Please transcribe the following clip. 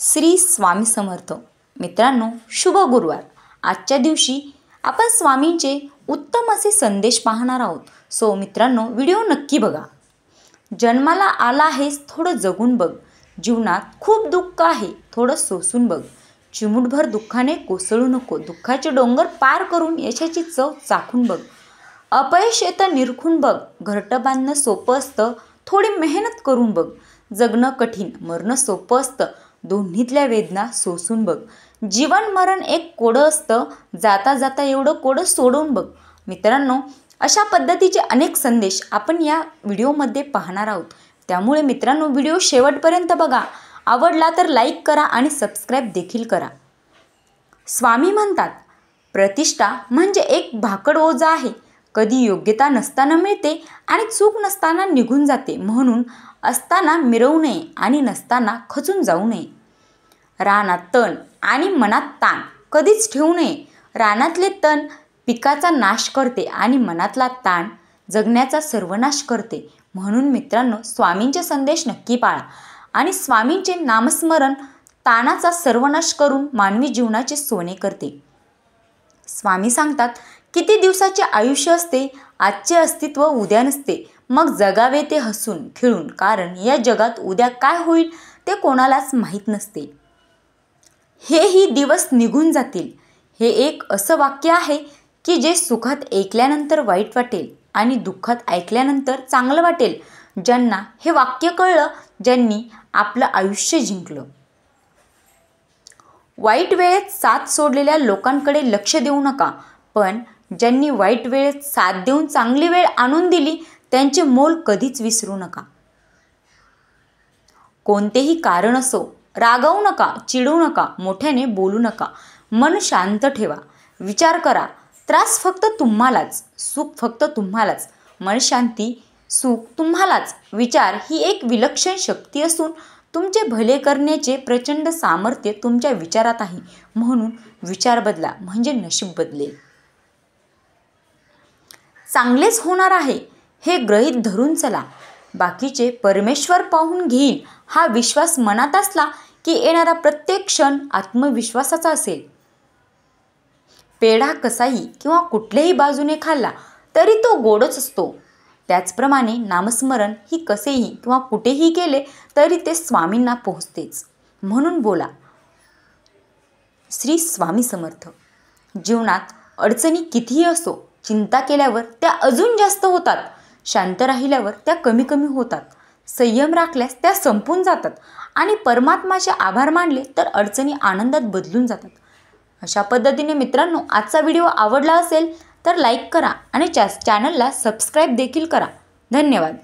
श्री स्वामी समर्थ. मित्रांनो, शुभ गुरुवार. आजच्या दिवशी आपण स्वामींचे उत्तम असे संदेश पाहणार आहोत. सो मित्रांनो, व्हिडिओ नक्की बघा. जन्माला आला आहेस थोडं जगून बघ. जीवनात खूप दुःख आहे थोडं सोसून बघ. चिमूटभर दुःखाने कोसळू नको. दुःखाचे डोंगर पार करून यशाची चव चाखून बघ. अपयश येतं निरखून बघ. घरटं बांधणं सोपं असतं थोडी मेहनत करून बघ. जगणं कठीण मरणं सोपं असतं दोन्हीतल्या वेदना सोसून बघ. जीवन मरण एक कोडं असतं जाता जाता एवढं कोडं सोडून बघ. मित्रांनो, अशा पद्धतीचे अनेक संदेश आपण या व्हिडिओमध्ये पाहणार आहोत. त्यामुळे मित्रांनो, व्हिडिओ शेवटपर्यंत बघा. आवडला तर लाईक करा आणि सबस्क्राईब देखील करा. स्वामी म्हणतात, प्रतिष्ठा म्हणजे एक भाकड ओझं आहे. कधी योग्यता नसताना मिळते आणि चूक नसताना निघून जाते. म्हणून असताना मिरवू नये आणि नसताना खचून जाऊ नये. रानात तण आणि मनात ताण कधीच ठेवू नये. रानातले तण पिकाचा नाश करते आणि मनातला ताण जगण्याचा सर्वनाश करते. म्हणून मित्रांनो, स्वामींचे संदेश नक्की पाळा आणि स्वामींचे नामस्मरण ताणाचा सर्वनाश करून मानवी जीवनाचे सोने करते. स्वामी सांगतात, किती दिवसाचे आयुष्य असते, आजचे अस्तित्व उद्या नसते. मग जगावे ते हसून खेळून, कारण या जगात उद्या काय होईल ते कोणालाच माहीत नसते. हेही दिवस निघून जातील. हे एक असं वाक्य आहे की जे सुखात ऐकल्यानंतर वाईट वाटेल आणि दुःखात ऐकल्यानंतर चांगलं वाटेल. ज्यांना हे वाक्य कळलं, ज्यांनी आपलं आयुष्य जिंकलं. वाईट वेळेत साथ सोडलेल्या लोकांकडे लक्ष देऊ नका, पण ज्यांनी वाईट वेळेत साथ देऊन चांगली वेळ आणून दिली त्यांचे मोल कधीच विसरू नका. कोणतेही कारण असो, रागावू नका, चिडू नका, मोठ्याने बोलू नका. मन शांत ठेवा. विचार करा. त्रास फक्त तुम्हालाच, सुख फक्त तुम्हालाच. मन शांती, सुख तुम्हालाच. विचार ही एक विलक्षण शक्ती असून तुमचे भले करण्याचे प्रचंड सामर्थ्य तुमच्या विचारात आहे. म्हणून विचार बदला म्हणजे नशीब बदलेल. चांगलेच होणार आहे हे गृहीत धरून चला. बाकीचे परमेश्वर पाहून घेईल हा विश्वास मनात असला की येणारा प्रत्येक क्षण आत्मविश्वासाचा असेल. पेढा कसाही किंवा कुठल्याही बाजूने खाल्ला तरी तो गोडच असतो. त्याचप्रमाणे नामस्मरण ही कसेही किंवा कुठेही केले तरी ते स्वामींना पोहोचतेच. म्हणून बोला, श्री स्वामी समर्थ. जीवनात अडचणी कितीही असो, चिंता केल्यावर त्या अजून जास्त होतात. शांत राहिल्यावर त्या कमी कमी होतात. संयम राखल्यास त्या संपून जातात आणि परमात्माचे आभार मानले तर अडचणी आनंदात बदलून जातात. अशा पद्धतीने मित्रांनो, आजचा व्हिडिओ आवडला असेल तर लाईक करा आणि चॅनलला सबस्क्राईब देखील करा. धन्यवाद.